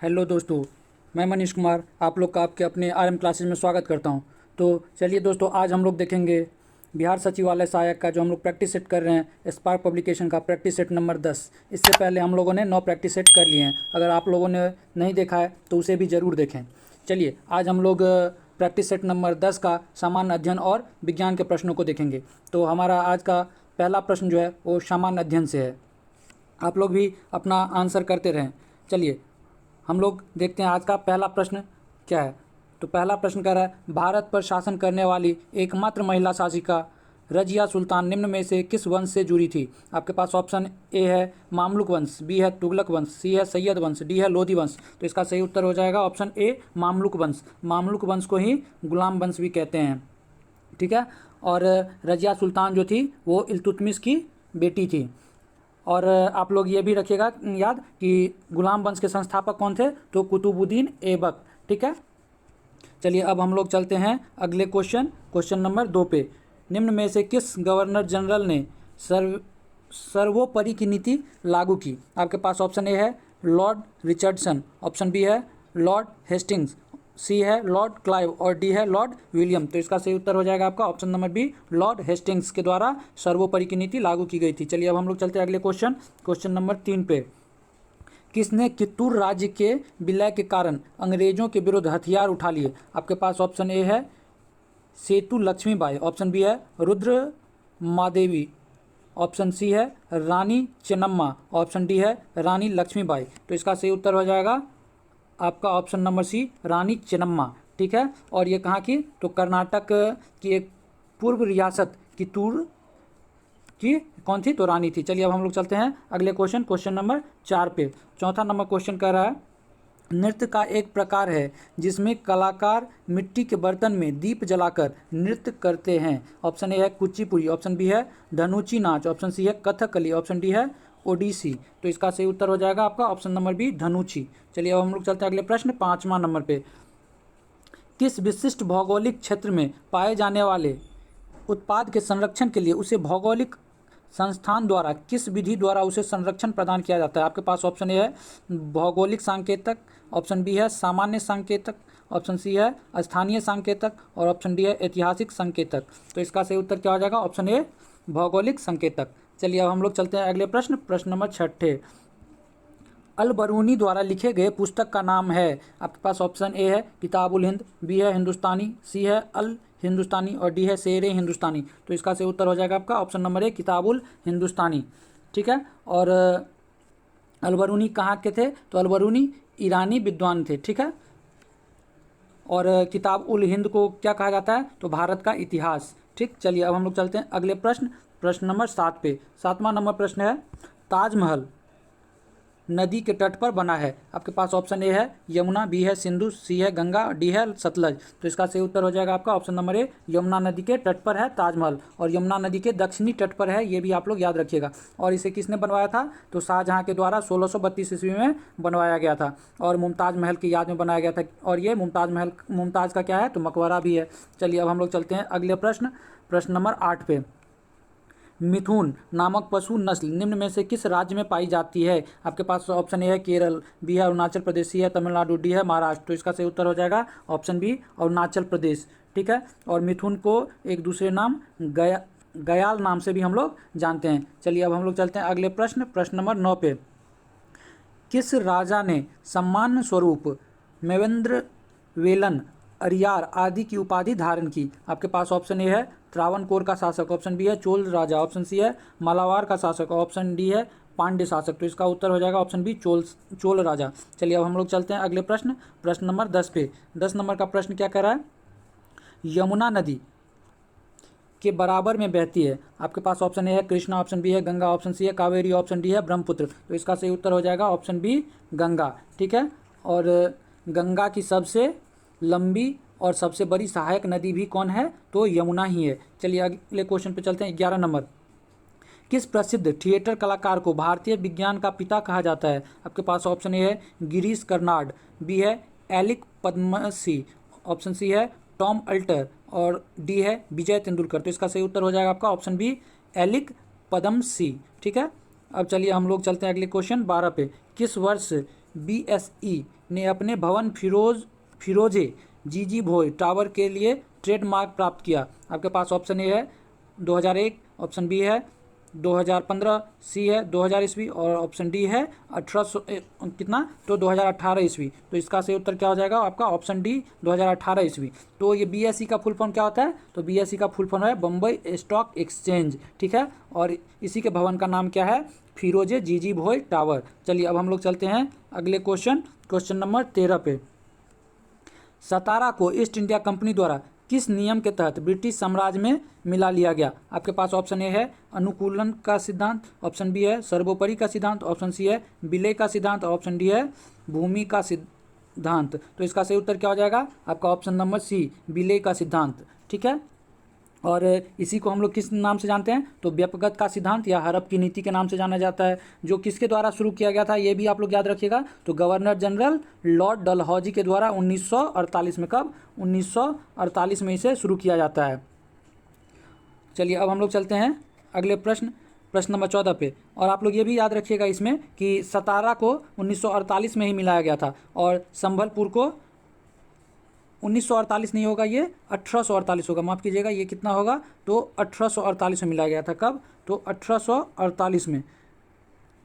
Hello दोस्तों, मैं मनीष कुमार आप लोग का आपके अपने आरएम क्लासेस में स्वागत करता हूं। तो चलिए दोस्तों, आज हम लोग देखेंगे बिहार सचिवालय सहायक का जो हम लोग प्रैक्टिस सेट कर रहे हैं, स्पार्क पब्लिकेशन का प्रैक्टिस सेट नंबर 10। इससे पहले हम लोगों ने 9 प्रैक्टिस सेट कर लिए हैं। अगर आप लोगों ने नहीं देखा है तो उसे भी ज़रूर देखें। चलिए, आज हम लोग प्रैक्टिस सेट नंबर 10 का सामान्य अध्ययन और विज्ञान के प्रश्नों को देखेंगे। तो हमारा आज का पहला प्रश्न जो है वो सामान्य अध्ययन से है। आप लोग भी अपना आंसर करते रहें। चलिए, हम लोग देखते हैं आज का पहला प्रश्न क्या है। तो पहला प्रश्न कह रहा है, भारत पर शासन करने वाली एकमात्र महिला शासिका रजिया सुल्तान निम्न में से किस वंश से जुड़ी थी। आपके पास ऑप्शन ए है मामलुक वंश, बी है तुगलक वंश, सी है सैयद वंश, डी है लोधी वंश। तो इसका सही उत्तर हो जाएगा ऑप्शन ए मामलुक वंश। मामलुक वंश को ही गुलाम वंश भी कहते हैं, ठीक है। और रजिया सुल्तान जो थी वो इल्तुतमिश की बेटी थी। और आप लोग ये भी रखिएगा याद कि गुलाम वंश के संस्थापक कौन थे, तो कुतुबुद्दीन ऐबक, ठीक है। चलिए, अब हम लोग चलते हैं अगले क्वेश्चन नंबर 2 पे। निम्न में से किस गवर्नर जनरल ने सर्वोपरि की नीति लागू की। आपके पास ऑप्शन ए है लॉर्ड रिचर्डसन, ऑप्शन बी है लॉर्ड हेस्टिंग्स, सी है लॉर्ड क्लाइव और डी है लॉर्ड विलियम। तो इसका सही उत्तर हो जाएगा आपका option number B, Lord Hastings के द्वारा सर्वोपरि की नीति लागू की गई थी। चलिए, अब हम लोग चलते हैं अगले क्वेश्चन नंबर 3 पे। किसने कित्तूर राज्य के विलय के कारण अंग्रेजों के विरुद्ध हथियार उठा लिए। आपके पास ऑप्शन ए है सेतु लक्ष्मीबाई, ऑप्शन बी है रुद्र मादेवी, ऑप्शन सी है रानी चेन्नम्मा, ऑप्शन डी है रानी लक्ष्मीबाई। तो इसका सही उत्तर हो जाएगा आपका ऑप्शन नंबर सी, रानी चेन्नम्मा, ठीक है। और ये कहाँ की, तो कर्नाटक की एक पूर्व रियासत कित्तूर की कौन थी, तो रानी थी। चलिए, अब हम लोग चलते हैं अगले क्वेश्चन नंबर 4 पे। चौथा नंबर क्वेश्चन कह रहा है, नृत्य का एक प्रकार है जिसमें कलाकार मिट्टी के बर्तन में दीप जलाकर नृत्य करते हैं। ऑप्शन ए है कुचिपुड़ी, ऑप्शन बी है धनुची नाच, ऑप्शन सी है कथकली, ऑप्शन डी है ओडिसी। तो इसका सही उत्तर हो जाएगा आपका ऑप्शन नंबर बी, धनुची। चलिए, अब हम लोग चलते हैं अगले प्रश्न 5वां नंबर पे। किस विशिष्ट भौगोलिक क्षेत्र में पाए जाने वाले उत्पाद के संरक्षण के लिए उसे भौगोलिक संस्थान द्वारा किस विधि द्वारा उसे संरक्षण प्रदान किया जाता है। आपके पास ऑप्शन ए है भौगोलिक सांकेतक, ऑप्शन बी है सामान्य सांकेतक, ऑप्शन सी है स्थानीय सांकेतक और ऑप्शन डी है ऐतिहासिक संकेतक। तो इसका सही उत्तर क्या हो जाएगा, ऑप्शन ए भौगोलिक संकेतक। चलिए, अब हम लोग चलते हैं अगले प्रश्न नंबर 6। अल बरूनी द्वारा लिखे गए पुस्तक का नाम है। आपके पास ऑप्शन ए है किताबुल हिंद, बी है हिंदुस्तानी, सी है अल हिंदुस्तानी और डी है शेरे हिंदुस्तानी। तो इसका सही उत्तर हो जाएगा आपका ऑप्शन नंबर ए किताबुल हिंदुस्तानी, ठीक है। और अल बरूनी कहाँ के थे, तो अल बरूनी ईरानी विद्वान थे, ठीक है। और किताब उल हिंद को क्या कहा जाता है, तो भारत का इतिहास, ठीक। चलिए, अब हम लोग चलते हैं अगले प्रश्न नंबर 7 पे। 7वां नंबर प्रश्न है, ताजमहल नदी के तट पर बना है। आपके पास ऑप्शन ए है यमुना, बी है सिंधु, सी है गंगा, डी है सतलज। तो इसका सही उत्तर हो जाएगा आपका ऑप्शन नंबर ए, यमुना नदी के तट पर है ताजमहल। और यमुना नदी के दक्षिणी तट पर है, ये भी आप लोग याद रखिएगा। और इसे किसने बनवाया था, तो शाहजहाँ के द्वारा 1632 ईस्वी में बनवाया गया था और मुमताज़ महल की याद में बनाया गया था। और ये मुमताज़ का क्या है, तो मकबरा भी है। चलिए, अब हम लोग चलते हैं अगले प्रश्न नंबर 8 पे। मिथुन नामक पशु नस्ल निम्न में से किस राज्य में पाई जाती है। आपके पास ऑप्शन ए है केरल, बी है अरुणाचल प्रदेश, सी है तमिलनाडु, डी है महाराष्ट्र। तो इसका सही उत्तर हो जाएगा ऑप्शन बी अरुणाचल प्रदेश, ठीक है। और मिथुन को एक दूसरे नाम गयाल नाम से भी हम लोग जानते हैं। चलिए, अब हम लोग चलते हैं अगले प्रश्न नंबर 9 पे। किस राजा ने सम्मान स्वरूप मेवेंद्र वेलन, अरियार आदि की उपाधि धारण की। आपके पास ऑप्शन ए है त्रावणकोर का शासक, ऑप्शन बी है चोल राजा, ऑप्शन सी है मालावार का शासक, ऑप्शन डी है पांड्य शासक। तो इसका उत्तर हो जाएगा ऑप्शन बी चोल राजा। चलिए, अब हम लोग चलते हैं अगले प्रश्न नंबर 10 पे। 10 नंबर का प्रश्न क्या कह रहा है, यमुना नदी के बराबर में बहती है। आपके पास ऑप्शन ए है कृष्णा, ऑप्शन बी है गंगा, ऑप्शन सी है कावेरी, ऑप्शन डी है ब्रह्मपुत्र। तो इसका सही उत्तर हो जाएगा ऑप्शन बी गंगा, ठीक है। और गंगा की सबसे लंबी और सबसे बड़ी सहायक नदी भी कौन है, तो यमुना ही है। चलिए, अगले क्वेश्चन पे चलते हैं। 11 नंबर, किस प्रसिद्ध थिएटर कलाकार को भारतीय विज्ञान का पिता कहा जाता है। आपके पास ऑप्शन ए है गिरीश कर्नाड, बी है एलिक पद्मसी, ऑप्शन सी है टॉम अल्टर और डी है विजय तेंदुलकर। तो इसका सही उत्तर हो जाएगा आपका ऑप्शन बी एलिक पद्मसी, ठीक है। अब चलिए, हम लोग चलते हैं अगले क्वेश्चन 12 पे। किस वर्ष BSE ने अपने भवन फिरोजे जीजी भोई टावर के लिए ट्रेडमार्क प्राप्त किया? आपके पास ऑप्शन ए है 2001, ऑप्शन बी है 2015, सी है 2000 ईस्वी और ऑप्शन डी है 1800 कितना तो 2018 ईस्वी। तो इसका सही उत्तर क्या हो जाएगा आपका? ऑप्शन डी 2018 ईस्वी। तो ये BSE का फुल फॉर्म क्या होता है? तो BSE का फुल फॉर्म है बम्बई स्टॉक एक्सचेंज, ठीक है। और इसी के भवन का नाम क्या है? फिरोजे जीजी भोई टावर। चलिए अब हम लोग चलते हैं अगले क्वेश्चन नंबर 13 पे। सतारा को ईस्ट इंडिया कंपनी द्वारा किस नियम के तहत ब्रिटिश साम्राज्य में मिला लिया गया? आपके पास ऑप्शन ए है अनुकूलन का सिद्धांत, ऑप्शन बी है सर्वोपरि का सिद्धांत, ऑप्शन सी है विलय का सिद्धांत, ऑप्शन डी है भूमि का सिद्धांत। तो इसका सही उत्तर क्या हो जाएगा आपका? ऑप्शन नंबर सी, विलय का सिद्धांत, ठीक है। और इसी को हम लोग किस नाम से जानते हैं? तो व्यपगत का सिद्धांत या हड़प की नीति के नाम से जाना जाता है, जो किसके द्वारा शुरू किया गया था ये भी आप लोग याद रखिएगा। तो गवर्नर जनरल लॉर्ड डलहौजी के द्वारा 1948 में। कब? 1948 में इसे शुरू किया जाता है। चलिए अब हम लोग चलते हैं अगले प्रश्न नंबर 14 पे। और आप लोग ये भी याद रखिएगा इसमें कि सतारा को 1948 में ही मिलाया गया था और संभलपुर को 1948 नहीं होगा, ये 1848 होगा, माफ़ कीजिएगा। ये कितना होगा? तो 1848 में मिलाया गया था। कब? तो 1848 में,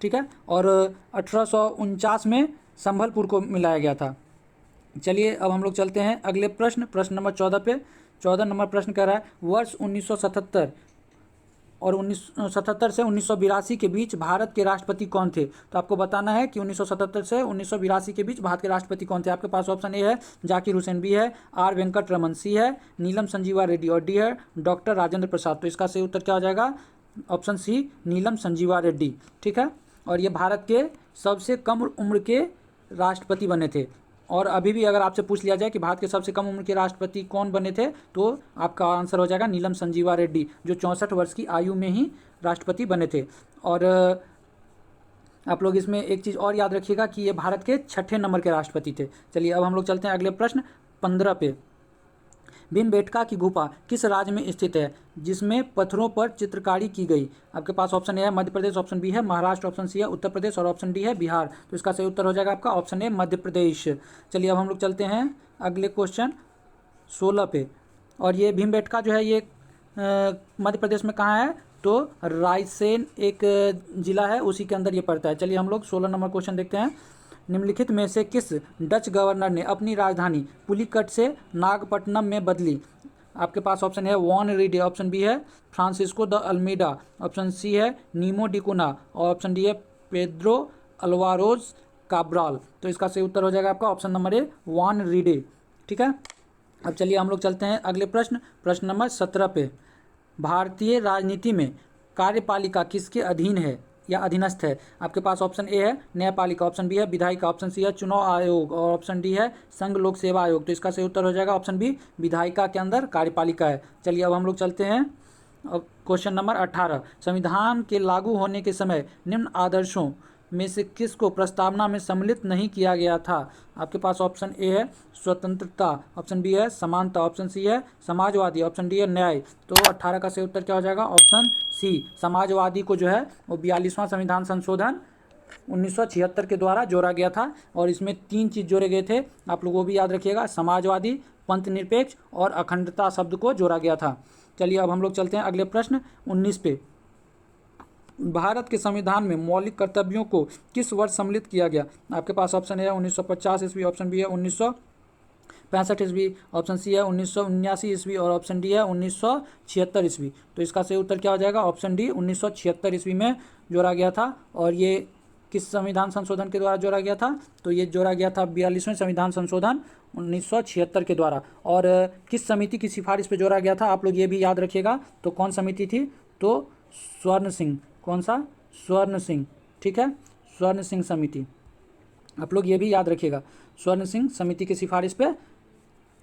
ठीक है। और 1849 में संभलपुर को मिलाया गया था। चलिए अब हम लोग चलते हैं अगले प्रश्न नंबर 14 पे। 14 नंबर प्रश्न कह रहा है वर्ष 1977 और 1977 से 1982 के बीच भारत के राष्ट्रपति कौन थे? तो आपको बताना है कि 1977 से 1982 के बीच भारत के राष्ट्रपति कौन थे। आपके पास ऑप्शन ए है जाकिर हुसैन, बी है आर वेंकट रमन, सी है नीलम संजीवा रेड्डी और डी है डॉक्टर राजेंद्र प्रसाद। तो इसका सही उत्तर क्या हो जाएगा? ऑप्शन सी, नीलम संजीवा रेड्डी, ठीक है। और ये भारत के सबसे कम उम्र के राष्ट्रपति बने थे। और अभी भी अगर आपसे पूछ लिया जाए कि भारत के सबसे कम उम्र के राष्ट्रपति कौन बने थे, तो आपका आंसर हो जाएगा नीलम संजीवा रेड्डी, जो 64 वर्ष की आयु में ही राष्ट्रपति बने थे। और आप लोग इसमें एक चीज़ और याद रखिएगा कि ये भारत के 6ठे नंबर के राष्ट्रपति थे। चलिए अब हम लोग चलते हैं अगले प्रश्न 15 पे। भीमबेटका की गुफा किस राज्य में स्थित है जिसमें पत्थरों पर चित्रकारी की गई? आपके पास ऑप्शन ए है मध्य प्रदेश, ऑप्शन बी है महाराष्ट्र, ऑप्शन सी है उत्तर प्रदेश और ऑप्शन डी है बिहार। तो इसका सही उत्तर हो जाएगा आपका ऑप्शन ए, मध्य प्रदेश। चलिए अब हम लोग चलते हैं अगले क्वेश्चन 16 पे। और ये भीमबेटका जो है ये मध्य प्रदेश में कहाँ है? तो रायसेन एक जिला है, उसी के अंदर ये पड़ता है। चलिए हम लोग 16 नंबर क्वेश्चन देखते हैं। निम्नलिखित में से किस डच गवर्नर ने अपनी राजधानी पुलिकट से नागपट्टनम में बदली? आपके पास ऑप्शन है वॉन रीडे, ऑप्शन बी है Francisco de Almeida, option C है नीमो डिकुना और ऑप्शन डी है पेड्रो अल्वारोज काब्राल। तो इसका सही उत्तर हो जाएगा आपका option number A, Van Rheede, ठीक है। अब चलिए हम लोग चलते हैं अगले प्रश्न नंबर 17 पे। भारतीय राजनीति में कार्यपालिका किसके अधीन है या अधीनस्थ है? आपके पास ऑप्शन ए है न्यायपालिका, ऑप्शन बी है विधायिका, ऑप्शन सी है चुनाव आयोग और ऑप्शन डी है संघ लोक सेवा आयोग। तो इसका सही उत्तर हो जाएगा ऑप्शन बी, विधायिका के अंदर कार्यपालिका है। चलिए अब हम लोग चलते हैं अब क्वेश्चन नंबर 18। संविधान के लागू होने के समय निम्न आदर्शों में से किसको प्रस्तावना में सम्मिलित नहीं किया गया था? आपके पास ऑप्शन ए है स्वतंत्रता, ऑप्शन बी है समानता, ऑप्शन सी है समाजवादी, ऑप्शन डी है न्याय। तो 18 का सही उत्तर क्या हो जाएगा? ऑप्शन सी, समाजवादी को जो है वो 42वां संविधान संशोधन 1976 के द्वारा जोड़ा गया था। और इसमें 3 चीज़ जोड़े गए थे, आप लोग वो भी याद रखिएगा, समाजवादी, पंथ निरपेक्ष और अखंडता शब्द को जोड़ा गया था। चलिए अब हम लोग चलते हैं अगले प्रश्न 19 पे। भारत के संविधान में मौलिक कर्तव्यों को किस वर्ष सम्मिलित किया गया? आपके पास ऑप्शन है 1950 ईस्वी, ऑप्शन बी है 1965 ईस्वी, ऑप्शन सी है 1979 ईस्वी और ऑप्शन डी है 1976 ईस्वी। तो इसका सही उत्तर क्या हो जाएगा? ऑप्शन डी, 1976 ईस्वी में जोड़ा गया था। और ये किस संविधान संशोधन के द्वारा जोड़ा गया था? तो ये जोड़ा गया था 42वें संविधान संशोधन 1976 के द्वारा। और किस समिति की सिफारिश पे जोड़ा गया था? आप लोग ये भी याद रखिएगा। तो कौन समिति थी? तो स्वर्ण सिंह, कौन सा? स्वर्ण सिंह, ठीक है, स्वर्ण सिंह समिति, आप लोग ये भी याद रखिएगा, स्वर्ण सिंह समिति की सिफारिश पे।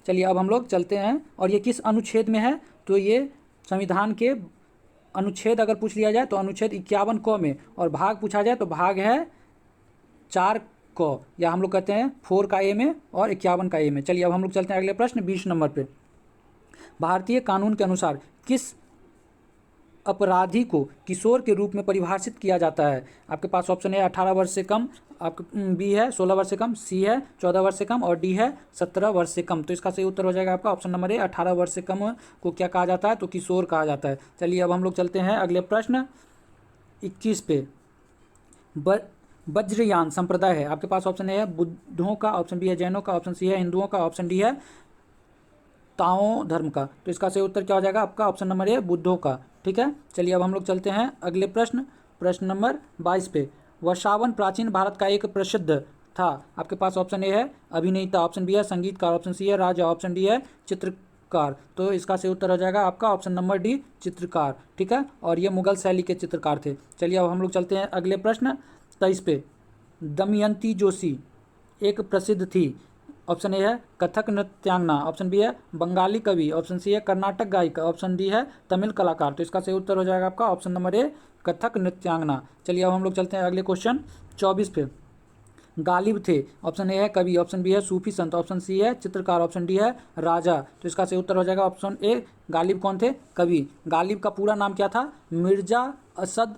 चलिए अब हम लोग चलते हैं। और ये किस अनुच्छेद में है? तो ये संविधान के अनुच्छेद अगर पूछ लिया जाए तो अनुच्छेद 51 क में, और भाग पूछा जाए तो भाग है 4 क, या हम लोग कहते हैं 4 का ए में और 51 का ए में। चलिए अब हम लोग चलते हैं अगले प्रश्न 20 नंबर पे। भारतीय कानून के अनुसार किस अपराधी को किशोर के रूप में परिभाषित किया जाता है? आपके पास ऑप्शन है 18 वर्ष से कम, आपके बी है 16 वर्ष से कम, सी है 14 वर्ष से कम और डी है 17 वर्ष से कम। तो इसका सही उत्तर हो जाएगा आपका ऑप्शन नंबर ए, 18 वर्ष से कम को क्या कहा जाता है? तो किशोर कहा जाता है। चलिए अब हम लोग चलते हैं अगले प्रश्न 21 पे। वज्रयान संप्रदाय है, आपके पास ऑप्शन ए है बुद्धों का, ऑप्शन बी है जैनों का, ऑप्शन सी है हिंदुओं का, ऑप्शन डी है ताओ धर्म का। तो इसका सही उत्तर क्या हो जाएगा आपका? ऑप्शन नंबर ए, बुद्धों का। ठीक है, चलिए अब हम लोग चलते हैं अगले प्रश्न नंबर 22 पे। वर्षावन प्राचीन भारत का एक प्रसिद्ध था, आपके पास ऑप्शन ए है अभिनेता, ऑप्शन बी है संगीतकार, ऑप्शन सी है राजा, ऑप्शन डी है चित्रकार। तो इसका सही उत्तर हो जाएगा आपका ऑप्शन नंबर डी, चित्रकार। ठीक है, और ये मुगल शैली के चित्रकार थे। चलिए अब हम लोग चलते हैं अगले प्रश्न 23 पे। दमयंती जोशी एक प्रसिद्ध थी, ऑप्शन ए है कथक नृत्यांगना, ऑप्शन बी है बंगाली कवि, ऑप्शन सी है कर्नाटक गायिका, ऑप्शन डी है तमिल कलाकार। तो इसका सही उत्तर हो जाएगा आपका ऑप्शन नंबर ए, कथक नृत्यांगना। चलिए अब हम लोग चलते हैं अगले क्वेश्चन 24 पे। गालिब थे, ऑप्शन ए है कवि, ऑप्शन बी है सूफी संत, ऑप्शन सी है चित्रकार, ऑप्शन डी है राजा। तो इसका सही उत्तर हो जाएगा ऑप्शन ए, गालिब कौन थे? कवि। गालिब का पूरा नाम क्या था? मिर्जा असद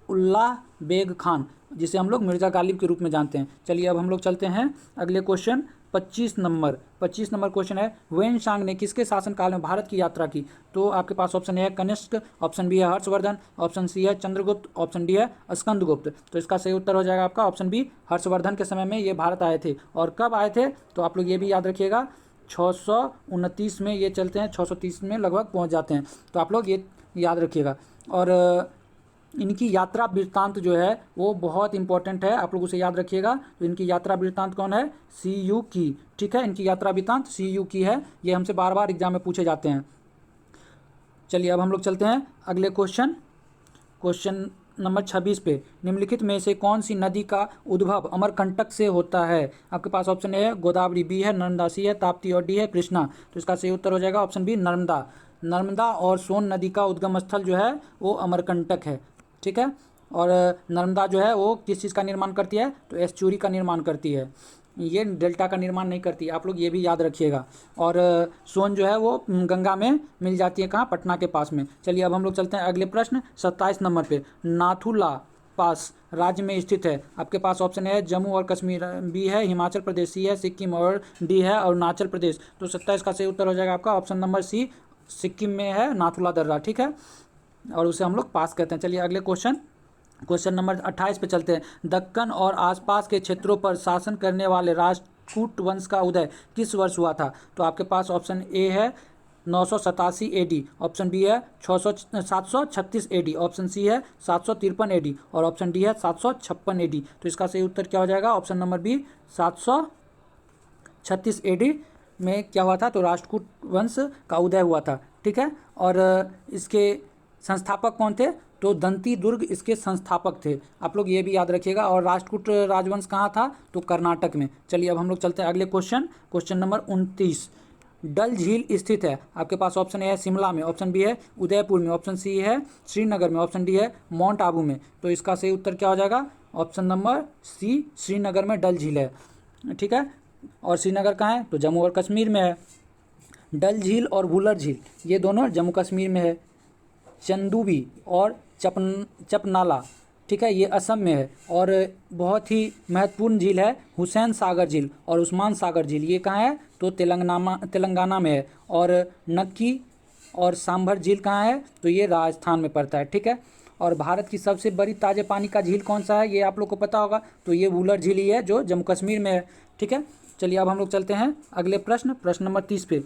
उल्लाह बेग खान, जिसे हम लोग मिर्जा गालिब के रूप में जानते हैं। चलिए अब हम लोग चलते हैं अगले क्वेश्चन 25 नंबर क्वेश्चन है, वेन सांग ने किसके शासनकाल में भारत की यात्रा की? तो आपके पास ऑप्शन है कनिष्क, ऑप्शन बी है हर्षवर्धन, ऑप्शन सी है चंद्रगुप्त, ऑप्शन डी है स्कंदगुप्त। तो इसका सही उत्तर हो जाएगा आपका ऑप्शन बी, हर्षवर्धन के समय में ये भारत आए थे। और कब आए थे? तो आप लोग ये भी याद रखिएगा 629 में ये चलते हैं, 630 में लगभग पहुँच जाते हैं। तो आप लोग ये याद रखिएगा। और इनकी यात्रा वृत्तांत जो है वो बहुत इंपॉर्टेंट है, आप लोग उसे याद रखिएगा। तो इनकी यात्रा वृत्तांत कौन है? CU की। ठीक है, इनकी यात्रा वृत्तांत CU की है, ये हमसे बार बार एग्जाम में पूछे जाते हैं। चलिए अब हम लोग चलते हैं अगले क्वेश्चन नंबर 26 पे। निम्नलिखित में से कौन सी नदी का उद्भव अमरकंटक से होता है? आपके पास ऑप्शन ए है गोदावरी, बी है नर्मदा, सी है ताप्ती और डी है कृष्णा। तो इसका सही उत्तर हो जाएगा ऑप्शन बी, नर्मदा और सोन नदी का उद्गम स्थल जो है वो अमरकंटक है। ठीक है, और नर्मदा जो है वो किस चीज़ का निर्माण करती है? तो एस्चुरी का निर्माण करती है, ये डेल्टा का निर्माण नहीं करती, आप लोग ये भी याद रखिएगा। और सोन जो है वो गंगा में मिल जाती है, कहाँ? पटना के पास में। चलिए अब हम लोग चलते हैं अगले प्रश्न 27 नंबर पे। नाथुला पास राज्य में स्थित है, आपके पास ऑप्शन है जम्मू और कश्मीर, बी है हिमाचल प्रदेश, सी है सिक्किम और डी है अरुणाचल प्रदेश। तो 27 का सही उत्तर हो जाएगा आपका ऑप्शन नंबर सी, सिक्किम में है नाथुला दर्रा। ठीक है, और उसे हम लोग पास कहते हैं। चलिए अगले क्वेश्चन नंबर 28 पे चलते हैं। दक्कन और आसपास के क्षेत्रों पर शासन करने वाले राष्ट्रकूट वंश का उदय किस वर्ष हुआ था? तो आपके पास ऑप्शन ए है 987 AD, ऑप्शन बी है 736 AD, ऑप्शन सी है 753 AD और ऑप्शन डी है 756 AD। तो इसका सही उत्तर क्या हो जाएगा? ऑप्शन नंबर बी, 736 AD में क्या हुआ था? तो राष्ट्रकूट वंश का उदय हुआ था। ठीक है, और इसके संस्थापक कौन थे? तो दंती दुर्ग इसके संस्थापक थे, आप लोग ये भी याद रखिएगा। और राष्ट्रकूट राजवंश कहाँ था? तो कर्नाटक में। चलिए अब हम लोग चलते हैं अगले क्वेश्चन नंबर 29। डल झील स्थित है, आपके पास ऑप्शन ए है शिमला में, ऑप्शन बी है उदयपुर में, ऑप्शन सी है श्रीनगर में, ऑप्शन डी है माउंट आबू में। तो इसका सही उत्तर क्या हो जाएगा? ऑप्शन नंबर सी, श्रीनगर में डल झील है। ठीक है, और श्रीनगर कहाँ है? तो जम्मू और कश्मीर में है। डल झील और वुलर झील ये दोनों जम्मू कश्मीर में है। चंदूबी और चपनाला, ठीक है, ये असम में है। और बहुत ही महत्वपूर्ण झील है हुसैन सागर झील और उस्मान सागर झील, ये कहाँ है? तो तेलंगाना में है। और नक्की और सांभर झील कहाँ है? तो ये राजस्थान में पड़ता है। ठीक है, और भारत की सबसे बड़ी ताज़े पानी का झील कौन सा है? ये आप लोग को पता होगा, तो ये वुलर झील ही है जो जम्मू कश्मीर में है। ठीक है, चलिए अब हम लोग चलते हैं अगले प्रश्न नंबर 30 पे।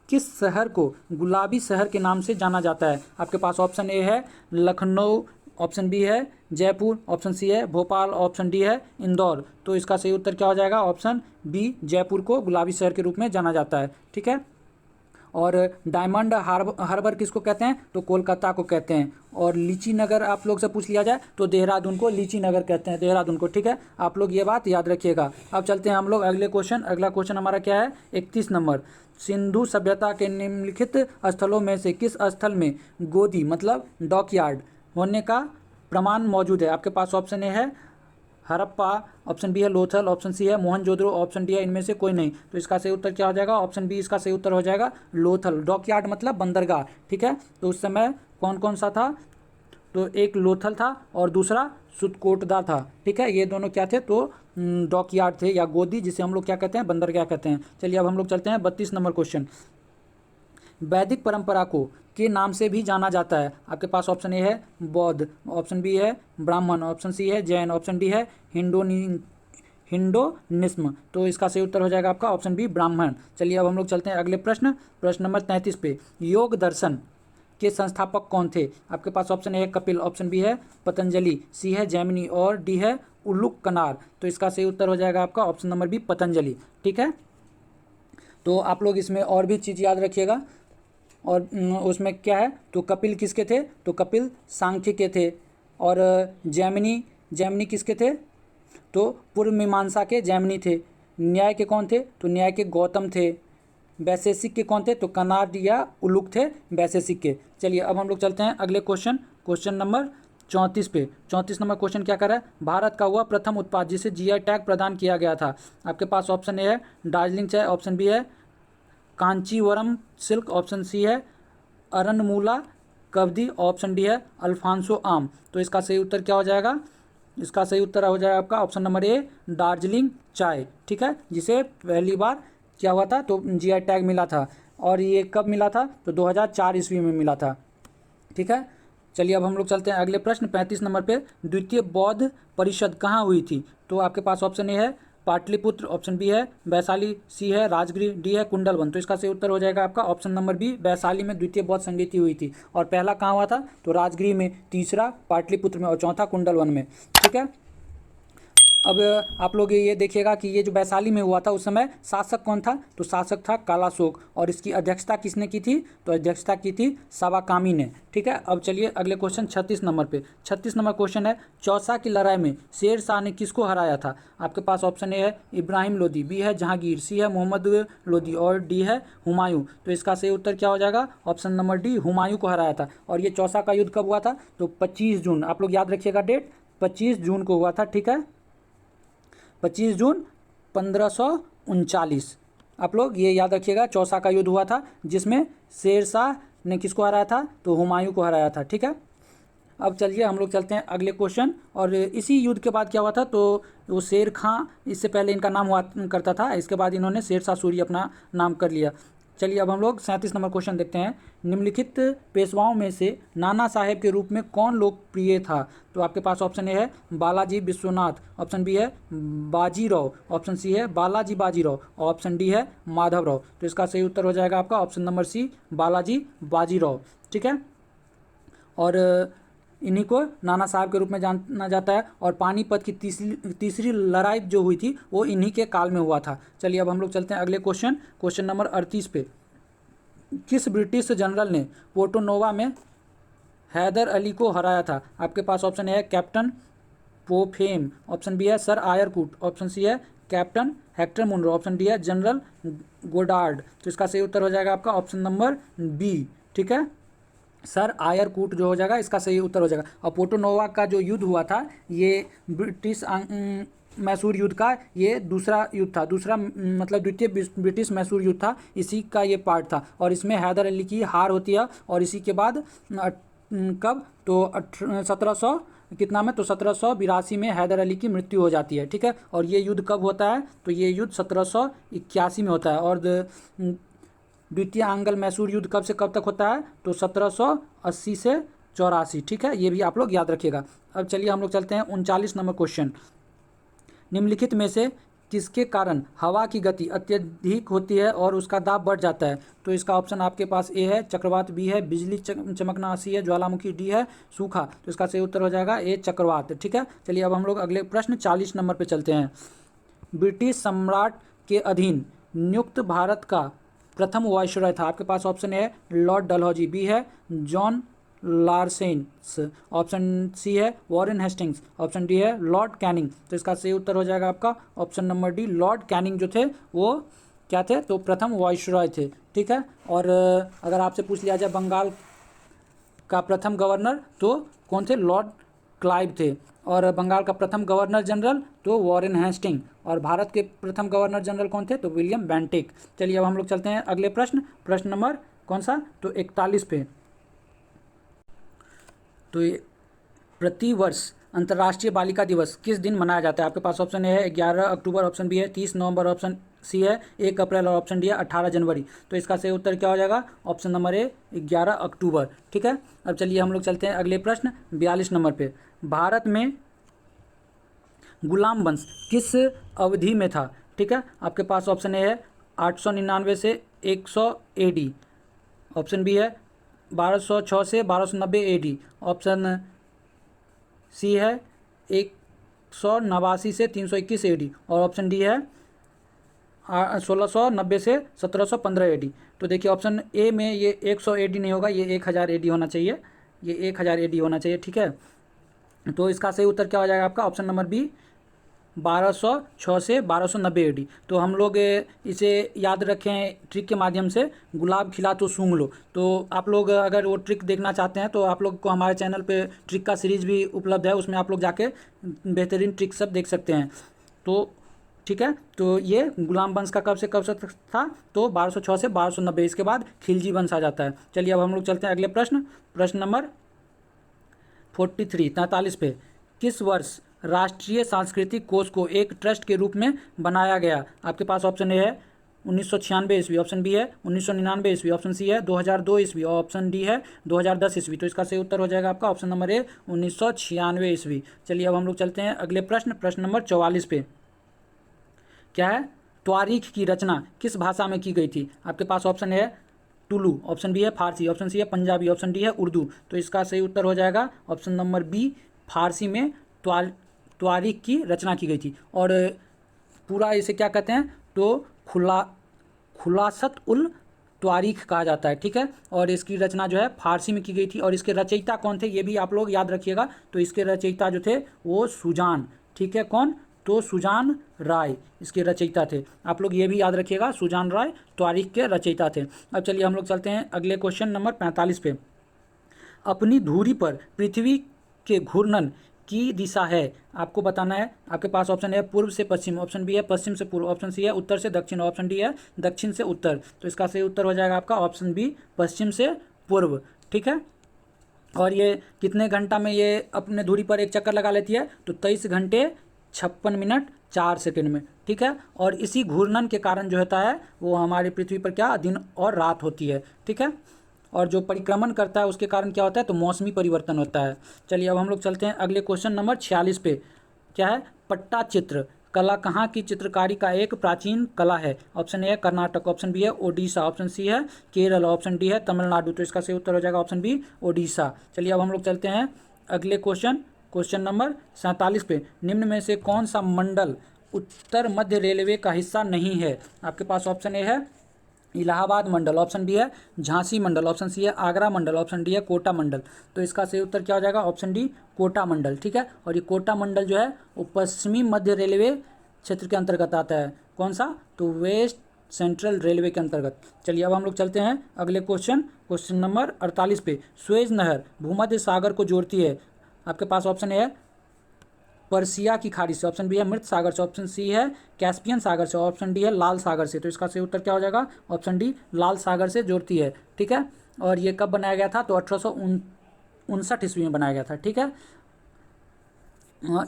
किस शहर को गुलाबी शहर के नाम से जाना जाता है? आपके पास ऑप्शन ए है लखनऊ, ऑप्शन बी है जयपुर, ऑप्शन सी है भोपाल, ऑप्शन डी है इंदौर। तो इसका सही उत्तर क्या हो जाएगा? ऑप्शन बी, जयपुर को गुलाबी शहर के रूप में जाना जाता है। ठीक है, और डायमंड हार्बर किसको कहते हैं? तो कोलकाता को कहते हैं। और लीची नगर आप लोग से पूछ लिया जाए तो देहरादून को लीची नगर कहते हैं, देहरादून को। ठीक है, आप लोग ये बात याद रखिएगा। अब चलते हैं हम लोग अगला क्वेश्चन हमारा क्या है? 31 नंबर। सिंधु सभ्यता के निम्नलिखित स्थलों में से किस स्थल में गोदी मतलब डॉकयार्ड होने का प्रमाण मौजूद है? आपके पास ऑप्शन ए है हड़प्पा, ऑप्शन बी है लोथल, ऑप्शन सी है मोहनजोदड़ो, ऑप्शन डी है इनमें से कोई नहीं। तो इसका सही उत्तर क्या हो जाएगा? ऑप्शन बी इसका सही उत्तर हो जाएगा लोथल। डॉकयार्ड मतलब बंदरगाह। ठीक है, तो उस समय कौन कौन सा था? तो एक लोथल था और दूसरा सुतकोटदा था। ठीक है, ये दोनों क्या थे, तो डॉकयार्ड थे या गोदी, जिसे हम लोग क्या कहते हैं, बंदरगाह कहते हैं। चलिए अब हम लोग चलते हैं 32 नंबर क्वेश्चन। वैदिक परंपरा को के नाम से भी जाना जाता है। आपके पास ऑप्शन ए है बौद्ध, ऑप्शन बी है ब्राह्मण, ऑप्शन सी है जैन, ऑप्शन डी है हिंडोनिस्म। तो इसका सही उत्तर हो जाएगा आपका ऑप्शन बी ब्राह्मण। चलिए अब हम लोग चलते हैं अगले प्रश्न, प्रश्न नंबर 33 पे। योग दर्शन के संस्थापक कौन थे? आपके पास ऑप्शन ए है कपिल, ऑप्शन बी है पतंजलि, सी है जैमिनी और डी है उल्लुक कनार। तो इसका सही उत्तर हो जाएगा आपका ऑप्शन नंबर बी पतंजलि। ठीक है, तो आप लोग इसमें और भी चीज़ याद रखिएगा। और उसमें क्या है, तो कपिल किसके थे, तो कपिल सांख्य के थे। और जैमिनी, जैमिनी किसके थे, तो पूर्व मीमांसा के जैमिनी थे। न्याय के कौन थे, तो न्याय के गौतम थे। वैशेषिक के कौन थे, तो कनाद या उलुक थे वैशेषिक के। चलिए अब हम लोग चलते हैं अगले क्वेश्चन, क्वेश्चन नंबर 34 पे। 34 नंबर क्वेश्चन क्या कर रहा है, भारत का हुआ प्रथम उत्पाद जिसे जीआई टैग प्रदान किया गया था। आपके पास ऑप्शन ए है दार्जिलिंग चाय, ऑप्शन बी है कांचीवरम सिल्क, ऑप्शन सी है अरनमूला कवदी, ऑप्शन डी है अल्फांसो आम। तो इसका सही उत्तर क्या हो जाएगा, इसका सही उत्तर हो जाएगा आपका ऑप्शन नंबर ए दार्जिलिंग चाय। ठीक है, जिसे पहली बार क्या हुआ था, तो जीआई टैग मिला था। और ये कब मिला था, तो 2004 ईस्वी में मिला था। ठीक है, चलिए अब हम लोग चलते हैं अगले प्रश्न 35 नंबर पे। द्वितीय बौद्ध परिषद कहाँ हुई थी? तो आपके पास ऑप्शन ए है पाटलिपुत्र, ऑप्शन बी है वैशाली, सी है राजगीर, डी है कुंडलवन। तो इसका सही उत्तर हो जाएगा आपका ऑप्शन नंबर बी वैशाली में द्वितीय बौद्ध संगीति हुई थी। और पहला कहाँ हुआ था, तो राजगीर में, तीसरा पाटलिपुत्र में और चौथा कुंडलवन में। ठीक है, अब आप लोग ये देखिएगा कि ये जो वैशाली में हुआ था उस समय शासक कौन था, तो शासक था कालाशोक। और इसकी अध्यक्षता किसने की थी, तो अध्यक्षता की थी सावाकामी ने। ठीक है, अब चलिए अगले क्वेश्चन 36 नंबर पे। 36 नंबर क्वेश्चन है चौसा की लड़ाई में शेर शाह ने किसको हराया था? आपके पास ऑप्शन ए है इब्राहिम लोदी, बी है जहांगीर, सी है मोहम्मद लोदी और डी है हुमायूं। तो इसका सही उत्तर क्या हो जाएगा, ऑप्शन नंबर डी हुमायूं को हराया था। और ये चौसा का युद्ध कब हुआ था, तो 25 जून, आप लोग याद रखिएगा डेट, 25 जून को हुआ था। ठीक है, 25 जून 1539। आप लोग ये याद रखिएगा, चौसा का युद्ध हुआ था जिसमें शेर शाह ने किसको हराया था, तो हुमायूं को हराया था। ठीक है, अब चलिए हम लोग चलते हैं अगले क्वेश्चन। और इसी युद्ध के बाद क्या हुआ था, तो वो शेर खां, इससे पहले इनका नाम हुआ करता था, इसके बाद इन्होंने शेर शाह सूरी अपना नाम कर लिया। चलिए अब हम लोग 37 नंबर क्वेश्चन देखते हैं। निम्नलिखित पेशवाओं में से नाना साहेब के रूप में कौन लोकप्रिय था? तो आपके पास ऑप्शन ए है बालाजी विश्वनाथ, ऑप्शन बी है बाजीराव, ऑप्शन सी है बालाजी बाजीराव, ऑप्शन डी है माधवराव। तो इसका सही उत्तर हो जाएगा आपका option number C Balaji Bajirao. ठीक है, और इन्हीं को नाना साहब के रूप में जाना जाता है। और पानीपत की तीसरी लड़ाई जो हुई थी वो इन्हीं के काल में हुआ था। चलिए अब हम लोग चलते हैं अगले क्वेश्चन, क्वेश्चन नंबर 38 पे। किस ब्रिटिश जनरल ने पोर्टो नोवा में हैदर अली को हराया था? आपके पास ऑप्शन ए है कैप्टन पोफेम, ऑप्शन बी है सर आयरकूट, ऑप्शन सी है captain Hector Munro, option D है जनरल गोडार्ड। तो इसका सही उत्तर हो जाएगा आपका ऑप्शन नंबर बी। ठीक है, सर आयरकूट जो हो जाएगा इसका सही उत्तर हो जाएगा। और पोर्टो नोवा का जो युद्ध हुआ था ये ब्रिटिश मैसूर युद्ध का ये दूसरा युद्ध था, दूसरा मतलब द्वितीय ब्रिटिश मैसूर युद्ध था, इसी का ये पार्ट था। और इसमें हैदर अली की हार होती है। और इसी के बाद कब, तो 1700 कितना में, तो 1782 में हैदर अली की मृत्यु हो जाती है। ठीक है, और ये युद्ध कब होता है, तो ये युद्ध 1781 में होता है। और द्वितीय आंग्ल मैसूर युद्ध कब से कब तक होता है, तो 1780 से 84। ठीक है, ये भी आप लोग याद रखिएगा। अब चलिए हम लोग चलते हैं 39 नंबर क्वेश्चन। निम्नलिखित में से किसके कारण हवा की गति अत्यधिक होती है और उसका दाब बढ़ जाता है? तो इसका ऑप्शन आपके पास ए है चक्रवात, बी है बिजली चमकना, सी है ज्वालामुखी, डी है सूखा। तो इसका सही उत्तर हो जाएगा ए चक्रवात। ठीक है, चलिए अब हम लोग अगले प्रश्न 40 नंबर पे चलते हैं। ब्रिटिश सम्राट के अधीन नियुक्त भारत का प्रथम वायसरॉय था। आपके पास ऑप्शन है लॉर्ड डलहौजी, बी है जॉन लार्सेंस, ऑप्शन सी है वॉरेन हेस्टिंग्स, ऑप्शन डी है लॉर्ड कैनिंग। तो इसका सही उत्तर हो जाएगा आपका option number D Lord Canning. जो थे वो क्या थे, तो प्रथम वायसरॉय थे। ठीक है, और अगर आपसे पूछ लिया जाए बंगाल का प्रथम गवर्नर तो कौन थे, लॉर्ड क्लाइव थे। और बंगाल का प्रथम गवर्नर जनरल तो वॉरेन हेस्टिंग। और भारत के प्रथम गवर्नर जनरल कौन थे, तो विलियम बेंटिक। चलिए अब हम लोग चलते हैं अगले प्रश्न, प्रश्न नंबर कौन सा, तो 41 पे। तो प्रतिवर्ष अंतर्राष्ट्रीय बालिका दिवस किस दिन मनाया जाता है? आपके पास ऑप्शन ए है 11 अक्टूबर, ऑप्शन बी है 30 नवंबर, ऑप्शन सी है 1 अप्रैल और ऑप्शन डी है 18 जनवरी। तो इसका सही उत्तर क्या हो जाएगा? ऑप्शन नंबर ए 11 अक्टूबर। ठीक है, अब चलिए हम लोग चलते हैं अगले प्रश्न 42 नंबर पे। भारत में गुलाम वंश किस अवधि में था? ठीक है, आपके पास ऑप्शन ए है 899 से 100 AD, ऑप्शन बी है 1206 से 1290 AD, ऑप्शन सी है 189 से 321 AD और ऑप्शन डी है 1690 से 1715 AD। तो देखिए ऑप्शन ए में ये 100 AD नहीं होगा, ये 1000 AD होना चाहिए, ये 1000 AD होना चाहिए। ठीक है, तो इसका सही उत्तर क्या हो जाएगा आपका? ऑप्शन नंबर बी 1206 से 1290 AD। तो हम लोग इसे याद रखें ट्रिक के माध्यम से, गुलाब खिला तो सूंघ लो। तो आप लोग अगर वो ट्रिक देखना चाहते हैं तो आप लोग को हमारे चैनल पे ट्रिक का सीरीज़ भी उपलब्ध है, उसमें आप लोग जाके बेहतरीन ट्रिक सब देख सकते हैं। तो ठीक है, तो ये गुलाम वंश का कब से कब तक था? तो 1206 से 1290, इसके बाद खिलजी वंश आ जाता है। चलिए अब हम लोग चलते हैं अगले प्रश्न नंबर 43 पे। किस वर्ष राष्ट्रीय सांस्कृतिक कोष को एक ट्रस्ट के रूप में बनाया गया? आपके पास ऑप्शन ए है 1996 ईस्वी, ऑप्शन बी है 1999 ईस्वी, ऑप्शन सी है 2002 ईस्वी और ऑप्शन डी है 2010 ईस्वी। तो इसका सही उत्तर हो जाएगा आपका ऑप्शन नंबर ए 1996 ईस्वी। चलिए अब हम लोग चलते हैं अगले प्रश्न नंबर 44 पे। क्या है? त्वारीख की रचना किस भाषा में की गई थी? आपके पास ऑप्शन है टुलू, ऑप्शन बी है फारसी, ऑप्शन सी है पंजाबी, ऑप्शन डी है उर्दू। तो इसका सही उत्तर हो जाएगा ऑप्शन नंबर बी, फारसी में त्वारीख की रचना की गई थी। और पूरा इसे क्या कहते हैं? तो खुलासत उल त्वारीख कहा जाता है। ठीक है, और इसकी रचना जो है फारसी में की गई थी। और इसके रचयिता कौन थे ये भी आप लोग याद रखिएगा। तो इसके रचयिता जो थे वो सुजान, ठीक है, कौन? तो सुजान राय इसके रचयिता थे। आप लोग ये भी याद रखिएगा, सुजान राय त्वारीख के रचयिता थे। अब चलिए हम लोग चलते हैं अगले क्वेश्चन नंबर 45 पे। अपनी धुरी पर पृथ्वी के घूर्णन की दिशा है, आपको बताना है। आपके पास ऑप्शन है पूर्व से पश्चिम, ऑप्शन बी है पश्चिम से पूर्व, ऑप्शन सी है उत्तर से दक्षिण, ऑप्शन डी है दक्षिण से उत्तर। तो इसका सही उत्तर हो जाएगा आपका ऑप्शन बी, पश्चिम से पूर्व। ठीक है, और ये कितने घंटा में ये अपने धुरी पर एक चक्कर लगा लेती है? तो 23 घंटे 56 मिनट 4 सेकंड में। ठीक है, और इसी घूर्णन के कारण जो होता है वो हमारी पृथ्वी पर क्या दिन और रात होती है। ठीक है, और जो परिक्रमण करता है उसके कारण क्या होता है? तो मौसमी परिवर्तन होता है। चलिए अब हम लोग चलते हैं अगले क्वेश्चन नंबर 46 पे। क्या है? पट्टा चित्र कला कहाँ की चित्रकारी का एक प्राचीन कला है? ऑप्शन ए है कर्नाटक, ऑप्शन बी है ओडिशा, ऑप्शन सी है केरल, ऑप्शन डी है तमिलनाडु। तो इसका सही उत्तर हो जाएगा ऑप्शन बी, ओडिशा। चलिए अब हम लोग चलते हैं अगले क्वेश्चन नंबर 47 पे। निम्न में से कौन सा मंडल उत्तर मध्य रेलवे का हिस्सा नहीं है? आपके पास ऑप्शन ए है इलाहाबाद मंडल, ऑप्शन बी है झांसी मंडल, ऑप्शन सी है आगरा मंडल, ऑप्शन डी है कोटा मंडल। तो इसका सही उत्तर क्या हो जाएगा? ऑप्शन डी, कोटा मंडल। ठीक है, और ये कोटा मंडल जो है वो पश्चिमी मध्य रेलवे क्षेत्र के अंतर्गत आता है। कौन सा? तो वेस्ट सेंट्रल रेलवे के अंतर्गत। चलिए अब हम लोग चलते हैं अगले क्वेश्चन नंबर 48 पे। सुएज नहर भूमध्य सागर को जोड़ती है। आपके पास ऑप्शन है पर्सिया की खाड़ी से, ऑप्शन बी है मृत सागर से, ऑप्शन सी है कैस्पियन सागर से, ऑप्शन डी है लाल सागर से। तो इसका सही उत्तर क्या हो जाएगा? ऑप्शन डी, लाल सागर से जोड़ती है। ठीक है, और ये कब बनाया गया था? तो 1859 ईस्वी में बनाया गया था। ठीक है,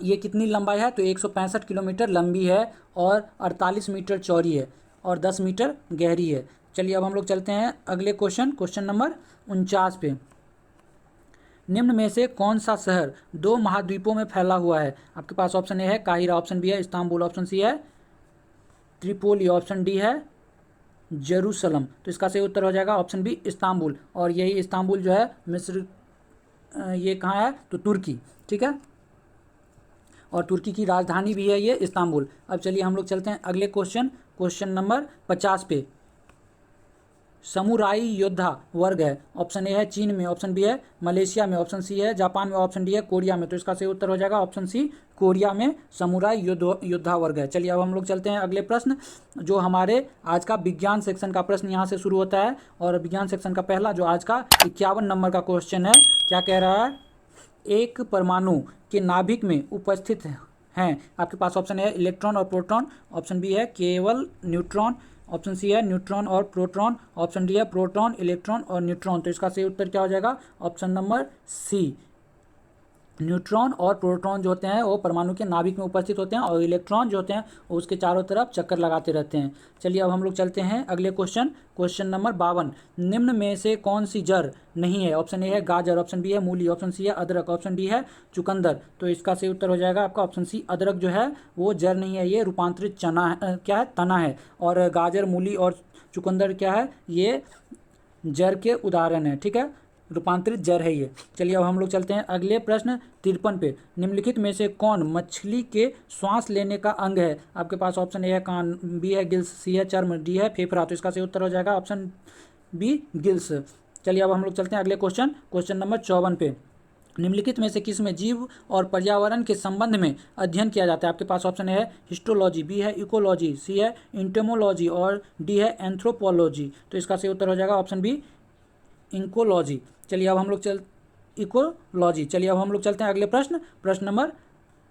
ये कितनी लंबाई है? तो 165 किलोमीटर लंबी है और 48 मीटर चौड़ी है और 10 मीटर गहरी है। चलिए अब हम लोग चलते हैं अगले क्वेश्चन नंबर 49 पे। निम्न में से कौन सा शहर 2 महाद्वीपों में फैला हुआ है? आपके पास ऑप्शन ए है काहिरा, ऑप्शन बी है इस्तांबुल, ऑप्शन सी है त्रिपोली, ऑप्शन डी है जेरूसलम। तो इसका सही उत्तर हो जाएगा ऑप्शन बी, इस्तांबुल। और यही इस्तांबुल जो है मिस्र, ये कहाँ है? तो तुर्की। ठीक है, और तुर्की की राजधानी भी है ये इस्तांबुल। अब चलिए हम लोग चलते हैं अगले क्वेश्चन नंबर 50 पे। समुराई योद्धा वर्ग है, ऑप्शन ए है चीन में, ऑप्शन बी है मलेशिया में, ऑप्शन सी है जापान में, ऑप्शन डी है कोरिया में। तो इसका सही उत्तर हो जाएगा ऑप्शन सी, कोरिया में समुराई योद्धा वर्ग है। चलिए अब हम लोग चलते हैं अगले प्रश्न, जो हमारे आज का विज्ञान सेक्शन का प्रश्न यहाँ से शुरू होता है। और विज्ञान सेक्शन का पहला जो आज का 51 नंबर का क्वेश्चन है, क्या कह रहा है? एक परमाणु के नाभिक में उपस्थित हैं, आपके पास ऑप्शन है इलेक्ट्रॉन और प्रोटॉन, ऑप्शन बी है केवल न्यूट्रॉन, ऑप्शन सी है न्यूट्रॉन और प्रोटॉन, ऑप्शन डी है प्रोटॉन, इलेक्ट्रॉन और न्यूट्रॉन। तो इसका सही उत्तर क्या हो जाएगा? ऑप्शन नंबर सी, न्यूट्रॉन और प्रोटॉन जो होते हैं वो परमाणु के नाभिक में उपस्थित होते हैं और इलेक्ट्रॉन जो होते हैं वो उसके चारों तरफ चक्कर लगाते रहते हैं। चलिए अब हम लोग चलते हैं अगले क्वेश्चन नंबर 52। निम्न में से कौन सी जड़ नहीं है? ऑप्शन ए है गाजर, ऑप्शन बी है मूली, ऑप्शन सी है अदरक, ऑप्शन डी है चुकंदर। तो इसका सही उत्तर हो जाएगा आपका ऑप्शन सी, अदरक जो है वो जड़ नहीं है, ये रूपांतरित चना क्या है, तना है। और गाजर, मूली और चुकंदर क्या है, ये जड़ के उदाहरण है, ठीक है, रूपांतरित जड़ है ये। चलिए अब हम लोग चलते हैं अगले प्रश्न 53 पे। निम्नलिखित में से कौन मछली के श्वास लेने का अंग है? आपके पास ऑप्शन ए है कान, बी है गिल्स, सी है चर्म, डी है फेफड़ा। तो इसका सही उत्तर हो जाएगा ऑप्शन बी गिल्स। चलिए अब हम लोग चलते हैं अगले क्वेश्चन नंबर 54 पे। निम्नलिखित में से किस में जीव और पर्यावरण के संबंध में अध्ययन किया जाता है? आपके पास ऑप्शन ए है हिस्टोलॉजी, बी है इकोलॉजी, सी है इंटेमोलॉजी और डी है एंथ्रोपोलॉजी। तो इसका सही उत्तर हो जाएगा ऑप्शन बी इंकोलॉजी। चलिए अब हम लोग इकोलॉजी। चलिए अब हम लोग चलते हैं अगले प्रश्न नंबर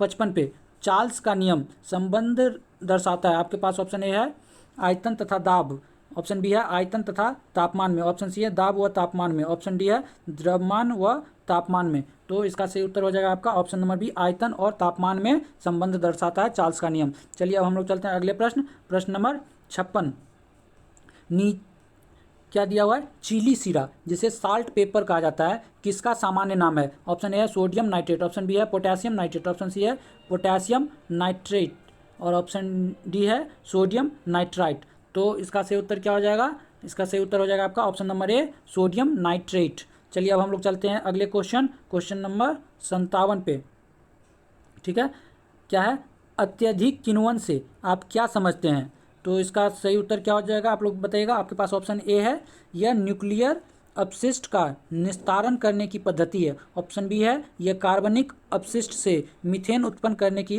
55 पे। चार्ल्स का नियम संबंध दर्शाता है। आपके पास ऑप्शन ए है आयतन तथा दाब, ऑप्शन बी है आयतन तथा तापमान में, ऑप्शन सी है दाब व तापमान में, ऑप्शन डी है द्रव्यमान व तापमान में। तो इसका सही उत्तर हो जाएगा आपका ऑप्शन नंबर बी, आयतन और तापमान में संबंध दर्शाता है चार्ल्स का नियम। चलिए अब हम लोग चलते हैं अगले प्रश्न नंबर 56। क्या दिया हुआ है? चिली सीरा, जिसे साल्ट पेपर कहा जाता है, किसका सामान्य नाम है? ऑप्शन ए है सोडियम नाइट्रेट, ऑप्शन बी है पोटेशियम नाइट्रेट, ऑप्शन सी है पोटेशियम नाइट्रेट और ऑप्शन डी है सोडियम नाइट्राइट। तो इसका सही उत्तर क्या हो जाएगा? इसका सही उत्तर हो जाएगा आपका ऑप्शन नंबर ए, सोडियम नाइट्रेट। चलिए अब हम लोग चलते हैं अगले क्वेश्चन नंबर 57 पे, ठीक है। क्या है? अत्यधिक किण्वन से आप क्या समझते हैं? तो इसका सही उत्तर क्या हो जाएगा आप लोग बताइएगा। आपके पास ऑप्शन ए है यह न्यूक्लियर अपशिष्ट का निस्तारण करने की पद्धति है, ऑप्शन बी है यह कार्बनिक अपशिष्ट से मीथेन उत्पन्न करने की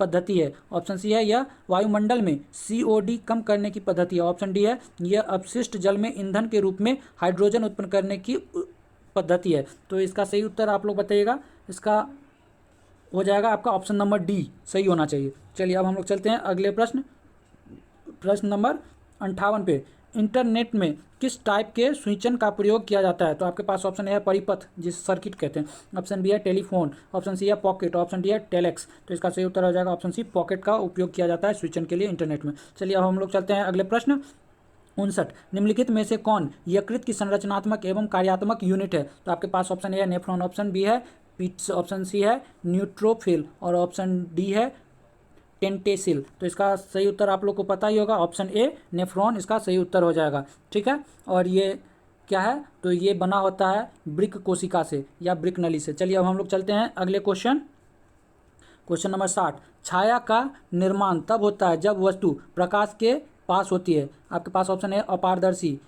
पद्धति है, ऑप्शन सी है यह वायुमंडल में CO2 कम करने की पद्धति है, ऑप्शन डी है यह अपशिष्ट जल में ईंधन के रूप में हाइड्रोजन उत्पन्न करने की पद्धति है। तो इसका सही उत्तर आप लोग बताइएगा। इसका हो जाएगा आपका ऑप्शन नंबर डी सही होना चाहिए। चलिए अब हम लोग चलते हैं अगले प्रश्न नंबर 58 पे। इंटरनेट में किस टाइप के स्विचन का प्रयोग किया जाता है? तो आपके पास ऑप्शन ए है परिपथ, जिस सर्किट कहते हैं, ऑप्शन बी है टेलीफोन, ऑप्शन सी है पॉकेट, ऑप्शन डी है टेलेक्स। तो इसका सही उत्तर हो जाएगा ऑप्शन सी, पॉकेट का उपयोग किया जाता है स्विचन के लिए इंटरनेट में। चलिए अब हम लोग चलते हैं अगले प्रश्न 59। निम्नलिखित में से कौन यकृत की संरचनात्मक एवं कार्यात्मक यूनिट है? तो आपके पास ऑप्शन ए है नेफ्रॉन, ऑप्शन बी है पिट्स, ऑप्शन सी है न्यूट्रोफिल और ऑप्शन डी है टेंटेसिल। तो इसका सही उत्तर आप लोग को पता ही होगा, ऑप्शन ए नेफ्रॉन इसका सही उत्तर हो जाएगा, ठीक है। और ये क्या है? तो ये बना होता है वृक्क कोशिका से या वृक्क नली से। चलिए अब हम लोग चलते हैं अगले क्वेश्चन नंबर 60। छाया का निर्माण तब होता है जब वस्तु प्रकाश के पास होती है। आपके पास ऑप्शन ए अपारदर्शी,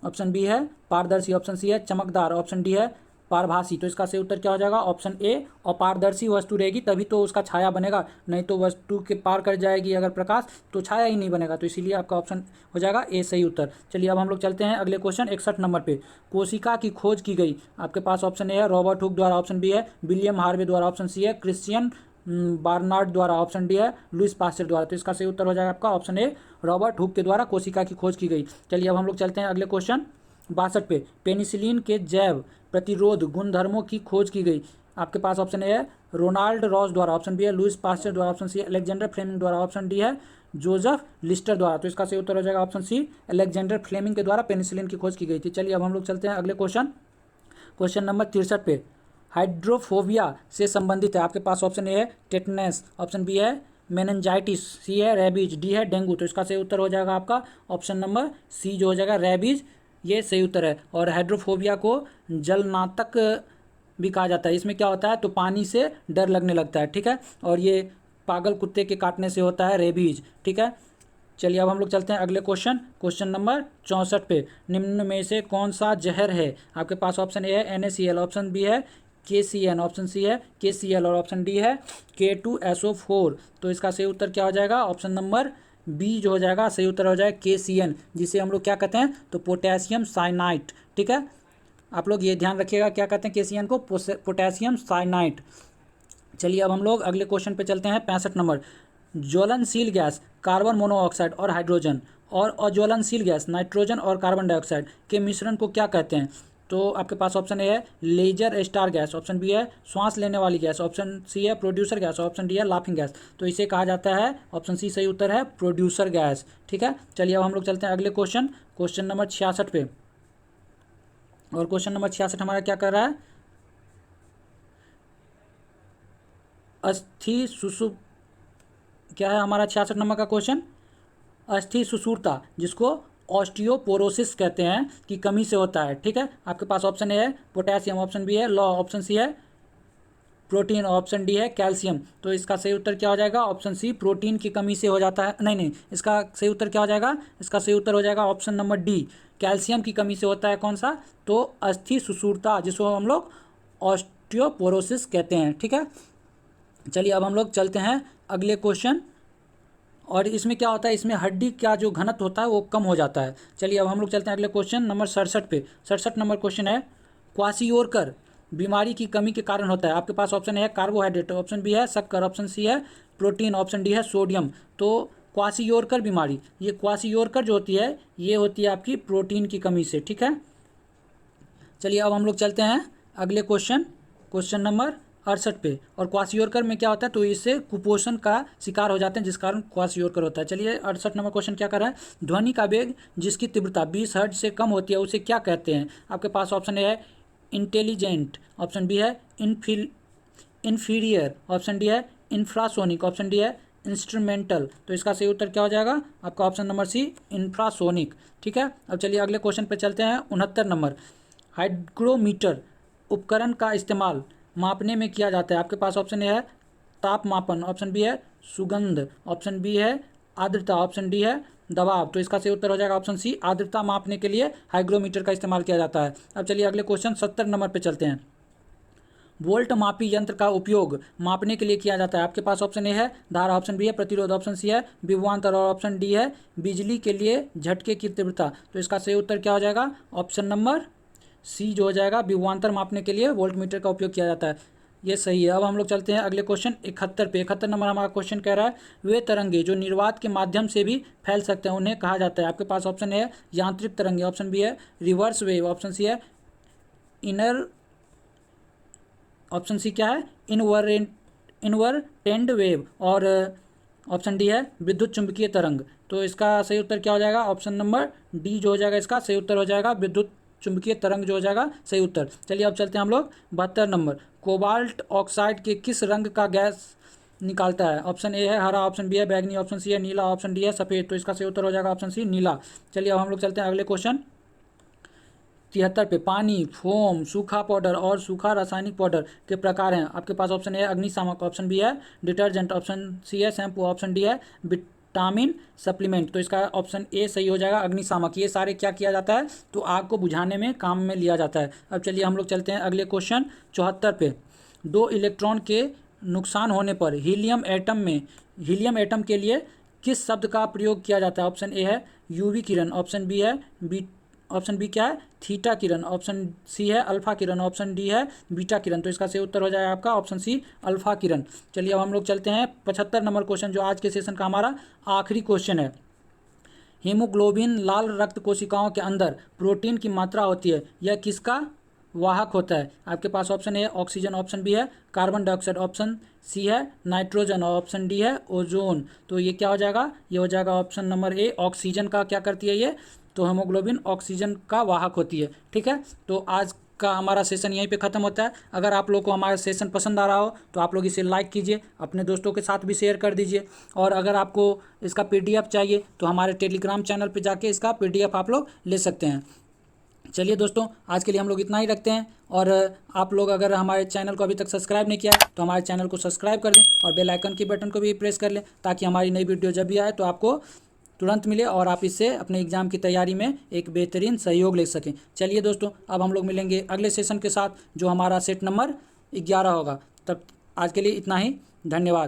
ऑप्शन बी है पारदर्शी, ऑप्शन सी है चमकदार, ऑप्शन डी है पारभासी। तो इसका सही उत्तर क्या हो जाएगा? ऑप्शन ए अपारदर्शी वस्तु रहेगी तभी तो उसका छाया बनेगा, नहीं तो वस्तु के पार कर जाएगी अगर प्रकाश तो छाया ही नहीं बनेगा। तो इसीलिए आपका ऑप्शन हो जाएगा ए सही उत्तर। चलिए अब हम लोग चलते हैं अगले क्वेश्चन 61 नंबर पे। कोशिका की खोज की गई। आपके पास ऑप्शन ए है रॉबर्ट हुक द्वारा, ऑप्शन बी है विलियम हार्वे द्वारा, ऑप्शन सी है क्रिश्चियन बार्नार्ड द्वारा, ऑप्शन डी है लुइस पास्चर द्वारा। तो इसका सही उत्तर हो जाएगा आपका ऑप्शन ए, रॉबर्ट हुक के द्वारा कोशिका की खोज की गई। चलिए अब हम लोग चलते हैं अगले क्वेश्चन 62 पे। पेनिसिलिन के जैव प्रतिरोध गुणधर्मों की खोज की गई। आपके पास ऑप्शन ए है रोनाल्ड रॉस द्वारा, ऑप्शन बी है लुइस पास्चर द्वारा, ऑप्शन सी है अलेक्जेंडर फ्लेमिंग द्वारा, ऑप्शन डी है जोसेफ लिस्टर द्वारा। तो इसका सही उत्तर हो जाएगा ऑप्शन सी, अलेक्जेंडर फ्लेमिंग के द्वारा पेनिसिलिन की खोज की गई थी। चलिए अब हम लोग चलते हैं अगले क्वेश्चन नंबर 63 पे। हाइड्रोफोबिया से संबंधित है। आपके पास ऑप्शन ए है टेटनस, ऑप्शन बी है मेनिंजाइटिस, सी है रेबीज, डी है डेंगू। तो इसका सही उत्तर हो जाएगा आपका ऑप्शन नंबर सी जो हो जाएगा रेबीज, ये सही उत्तर है। और हाइड्रोफोबिया को जलनातक भी कहा जाता है। इसमें क्या होता है? तो पानी से डर लगने लगता है, ठीक है। और ये पागल कुत्ते के काटने से होता है रेबीज, ठीक है। चलिए अब हम लोग चलते हैं अगले क्वेश्चन नंबर 64 पे। निम्न में से कौन सा जहर है? आपके पास ऑप्शन ए है NaCl, ऑप्शन बी है KCN, ऑप्शन सी है KCl और ऑप्शन डी है K2SO4। तो इसका सही उत्तर क्या हो जाएगा? ऑप्शन नंबर बी जो हो जाएगा सही उत्तर हो जाएगा KCN, जिसे हम लोग क्या कहते हैं? तो पोटेशियम साइनाइट, ठीक है। आप लोग ये ध्यान रखिएगा क्या कहते हैं KCN को? पोटेशियम साइनाइट। चलिए अब हम लोग अगले क्वेश्चन पे चलते हैं 65 नंबर। ज्वलनशील गैस कार्बन मोनोऑक्साइड और हाइड्रोजन और अज्वलनशील गैस नाइट्रोजन और कार्बन डाइऑक्साइड के मिश्रण को क्या कहते हैं? तो आपके पास ऑप्शन ए है laser star gas, option B है श्वास लेने वाली गैस, ऑप्शन सी है प्रोड्यूसर गैस, ऑप्शन डी है लाफिंग गैस। तो इसे कहा जाता है, ऑप्शन सी सही उत्तर है, प्रोड्यूसर गैस। ठीक है, चलिए अब हम लोग चलते हैं अगले क्वेश्चन, क्वेश्चन नंबर 66 पे। और क्वेश्चन नंबर 66 हमारा क्या कर रहा है, अस्थि सुसु क्या है हमारा 66 नंबर का क्वेश्चन, अस्थि सुसूरता, जिसको ऑस्टियोपोरोसिस कहते हैं, की कमी से होता है। ठीक है, आपके पास ऑप्शन ए है पोटेशियम, ऑप्शन बी है लौ, ऑप्शन सी है प्रोटीन, ऑप्शन डी है कैल्शियम। तो इसका सही उत्तर क्या हो जाएगा, ऑप्शन सी प्रोटीन की कमी से हो जाता है। नहीं, इसका सही उत्तर क्या हो जाएगा, इसका सही उत्तर हो जाएगा ऑप्शन नंबर डी, कैल्शियम की कमी से होता है। कौन सा, तो अस्थि सुसूरता, जिसको हम लोग ऑस्टियोपोरोसिस कहते हैं। ठीक है, चलिए अब हम लोग चलते हैं अगले क्वेश्चन। और इसमें क्या होता है, इसमें हड्डी का जो घनत्व होता है वो कम हो जाता है। चलिए अब हम लोग चलते हैं अगले क्वेश्चन नंबर 67 पे। 67 नंबर क्वेश्चन है, क्वाशियोरकर बीमारी की कमी के कारण होता है। आपके पास ऑप्शन है कार्बोहाइड्रेट, ऑप्शन बी है शक्कर, ऑप्शन सी है प्रोटीन, ऑप्शन डी है सोडियम। तो क्वाशियोरकर बीमारी, ये क्वाशियोरकर जो होती है ये होती है आपकी प्रोटीन की कमी से। ठीक है, चलिए अब हम लोग चलते हैं अगले क्वेश्चन, क्वेश्चन नंबर 68 पे। और क्वाशियोरकर में क्या होता है, तो इससे कुपोषण का शिकार हो जाते हैं, जिस कारण क्वाशियोरकर होता है। चलिए 68 नंबर क्वेश्चन क्या कर रहा है, ध्वनि का वेग जिसकी तीव्रता 20 हर्ट्ज से कम होती है उसे क्या कहते हैं। आपके पास ऑप्शन ए है इंटेलिजेंट, ऑप्शन बी है इन्फीरियर, ऑप्शन डी है इंफ्रासोनिक, ऑप्शन डी है इंस्ट्रूमेंटल। तो इसका सही उत्तर क्या हो जाएगा आपका, ऑप्शन नंबर सी इंफ्रासोनिक। ठीक है, अब चलिए अगले क्वेश्चन पे चलते हैं। 69 नंबर, हाइग्रोमीटर उपकरण का इस्तेमाल मापने में किया जाता है। आपके पास ऑप्शन ए है तापमापन, ऑप्शन बी है सुगंध, ऑप्शन बी है आर्द्रता, ऑप्शन डी है दबाव। तो इसका सही उत्तर हो जाएगा ऑप्शन सी, आर्द्रता मापने के लिए हाइग्रोमीटर का इस्तेमाल किया जाता है। अब चलिए अगले क्वेश्चन 70 नंबर पे चलते हैं। वोल्ट मापी यंत्र का उपयोग मापने के लिए किया जाता है। आपके पास ऑप्शन ए है धारा, ऑप्शन बी है प्रतिरोध, ऑप्शन सी है विभवांतर और ऑप्शन डी है बिजली के लिए झटके की तीव्रता। तो इसका सही उत्तर क्या हो जाएगा, ऑप्शन नंबर सी जो हो जाएगा, विभवांतर मापने के लिए वोल्टमीटर का उपयोग किया जाता है, ये सही है। अब हम लोग चलते हैं अगले क्वेश्चन 71 पे। 71 नंबर हमारा क्वेश्चन कह रहा है वे तरंगे जो निर्वात के माध्यम से भी फैल सकते हैं उन्हें कहा जाता है। आपके पास ऑप्शन है यांत्रिक तरंगे, ऑप्शन बी है रिवर्स वेव, ऑप्शन सी है इनर, ऑप्शन सी क्या है इनवर्टेंड वेव, और ऑप्शन डी है विद्युत चुंबकीय तरंग। तो इसका सही उत्तर क्या हो जाएगा, ऑप्शन नंबर डी जो हो जाएगा इसका सही उत्तर हो जाएगा विद्युत चुंबकीय तरंग जो हो जाएगा सही उत्तर। चलिए अब चलते हैं हम लोग 72 नंबर, कोबाल्ट ऑक्साइड के किस रंग का गैस निकालता है। ऑप्शन ए है हरा, ऑप्शन बी है बैगनी, ऑप्शन सी है नीला, ऑप्शन डी है सफ़ेद। तो इसका सही उत्तर हो जाएगा ऑप्शन सी नीला। चलिए अब हम लोग चलते हैं अगले क्वेश्चन 73 पे। पानी, फोम, सूखा पाउडर और सूखा रासायनिक पाउडर के प्रकार हैं। आपके पास ऑप्शन ए है अग्निशामक, ऑप्शन बी है डिटर्जेंट, ऑप्शन सी है शैम्पू, ऑप्शन डी है विटामिन सप्लीमेंट। तो इसका ऑप्शन ए सही हो जाएगा अग्निशामक। ये सारे क्या किया जाता है, तो आग को बुझाने में काम में लिया जाता है। अब चलिए हम लोग चलते हैं अगले क्वेश्चन 74 पे। 2 इलेक्ट्रॉन के नुकसान होने पर हीलियम एटम के लिए किस शब्द का प्रयोग किया जाता है। ऑप्शन ए है यूवी किरण, ऑप्शन बी है ऑप्शन बी क्या है थीटा किरण, ऑप्शन सी है अल्फा किरण, ऑप्शन डी है बीटा किरण। तो इसका सही उत्तर हो जाएगा आपका ऑप्शन सी अल्फा किरण। चलिए अब हम लोग चलते हैं 75 नंबर क्वेश्चन जो आज के सेशन का हमारा आखिरी क्वेश्चन है। हीमोग्लोबिन लाल रक्त कोशिकाओं के अंदर प्रोटीन की मात्रा होती है, यह किसका वाहक होता है। आपके पास option A oxygen, option B है कार्बन डाइऑक्साइड, ऑप्शन सी है नाइट्रोजन और ऑप्शन डी है ओजोन। तो ये क्या हो जाएगा, ये हो जाएगा ऑप्शन नंबर ए ऑक्सीजन का क्या करती है ये, तो हीमोग्लोबिन ऑक्सीजन का वाहक होती है। ठीक है, तो आज का हमारा सेशन यहीं पे ख़त्म होता है। अगर आप लोग को हमारा सेशन पसंद आ रहा हो तो आप लोग इसे लाइक कीजिए, अपने दोस्तों के साथ भी शेयर कर दीजिए। और अगर आपको इसका PDF चाहिए तो हमारे टेलीग्राम चैनल पे जाके इसका PDF आप लोग ले सकते हैं। चलिए दोस्तों, आज के लिए हम लोग इतना ही रखते हैं। और आप लोग अगर हमारे चैनल को अभी तक सब्सक्राइब नहीं किया है तो हमारे चैनल को सब्सक्राइब कर दें और बेल आइकन के बटन को भी प्रेस कर लें, ताकि हमारी नई वीडियो जब भी आए तो आपको तुरंत मिले और आप इससे अपने एग्ज़ाम की तैयारी में एक बेहतरीन सहयोग ले सकें। चलिए दोस्तों, अब हम लोग मिलेंगे अगले सेशन के साथ जो हमारा सेट नंबर 11 होगा। तब आज के लिए इतना ही, धन्यवाद।